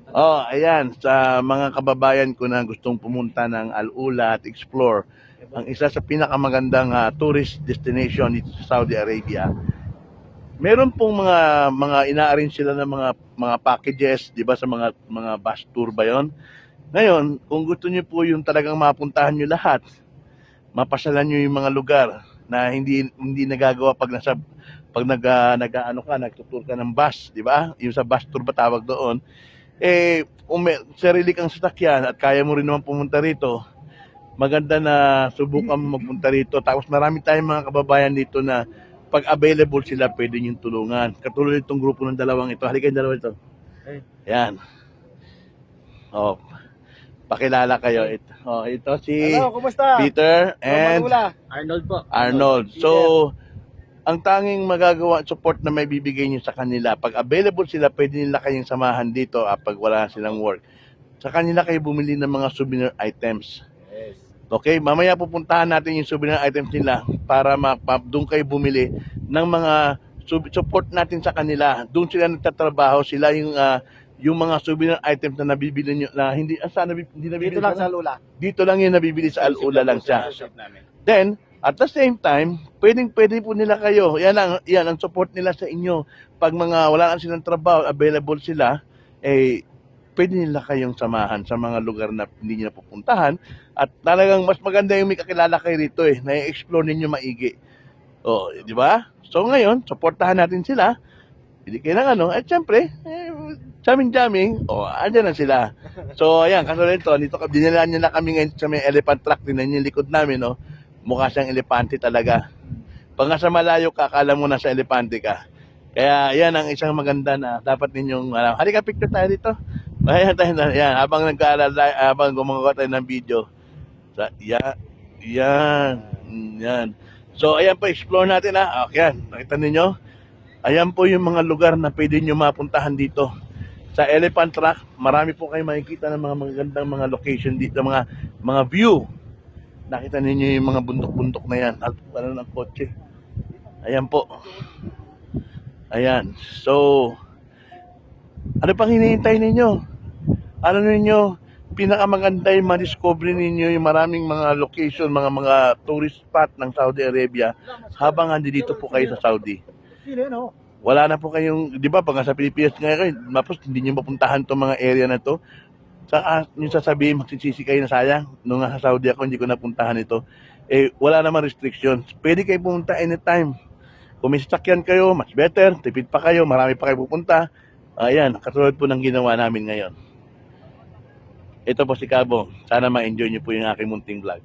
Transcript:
Oh, ayan, sa mga kababayan ko na gustong pumunta ng Al-Ula at explore, ang isa sa pinakamagandang tourist destination dito sa Saudi Arabia. Meron pong mga ina-arrange sila ng mga packages, 'di ba, sa mga bus tour ba 'yon? Ngayon, kung gusto niyo po yung talagang mapuntahan niyo lahat, mapasyalan niyo yung mga lugar na hindi nagagawa pag nag-ano ka, nagtutur ka ng bus, 'di ba? Yung sa bus tour ba tawag doon? Kung may sarili kang sasakyan at kaya mo rin naman pumunta rito, maganda na subukan mo magpunta rito. Tapos marami tayong mga kababayan dito na pag available sila, pwede niyong tulungan. Katulad itong grupo ng dalawang ito. Halika yung dalawa ito. Yan. Oh, pakilala kayo. Ito si Hello, kumusta? Peter From and Manula. Arnold po. Arnold. So, ang tanging magagawa at support na may bibigay niyo sa kanila, pag available sila, pwede nila kayong samahan dito pag wala silang work. Sa kanila kayo bumili ng mga souvenir items. Yes. Okay, mamaya pupuntahan natin yung souvenir items nila para doon kayo bumili ng mga support natin sa kanila. Doon sila nagtatrabaho, sila yung mga souvenir items na nabibili nyo na hindi hindi nabibili Dito lang sana? sa Lula. Dito lang yung nabibili sa Al-Ula lang siya. Shop namin. Then, at the same time, pwede po nila kayo. Yan ang support nila sa inyo. Pag mga wala na silang trabaho, available sila, pwede nila kayong samahan sa mga lugar na hindi nyo napupuntahan. At talagang mas maganda yung may kakilala kayo rito na-explore ninyo maigi. O, di ba? So ngayon, supportahan natin sila. Hindi kayo ng at syempre, jamming-jamming, andyan na sila. So, ayan, kaso dito, dinilaan nyo na kami ngayon sa may elephant track, tinan yung likod namin, no? Mukha siyang elepante talaga. Pag nasa malayo ka, akala mo nasa elepante ka. Kaya, yan ang isang maganda na dapat ninyong, halika picture tayo dito. Ayan, habang gumagawa tayo ng video. Yan, yan. So, ayan po, explore natin Okay, nakita ninyo? Ayan po yung mga lugar na pwede nyo mapuntahan dito. Sa Elephant Rock, marami po kayo makikita ng mga magagandang mga location dito, mga view. Nakita ninyo yung mga bundok-bundok na yan. At ng kotse. Ayan po. Ayan. So, ano pang hinihintay ninyo? Ano ninyo, pinakamaganda yung ma-discover ninyo yung maraming mga location, mga tourist spot ng Saudi Arabia habang dito po kayo sa Saudi. Wala na po kayong, di ba, pag sa Pilipinas ngayon, tapos hindi nyo mapuntahan itong mga area na to. Saka yung sasabihin, magsisisi kayo na sayang. Nung nasa Saudi ako, hindi ko napuntahan ito. Wala naman restrictions. Pwede kayo pumunta anytime. Kung may sasakyan kayo, much better. Tipid pa kayo, marami pa kayo pupunta. Ayan, katulad po ng ginawa namin ngayon. Ito po si Kabong. Sana ma-enjoy niyo po yung aking munting vlog.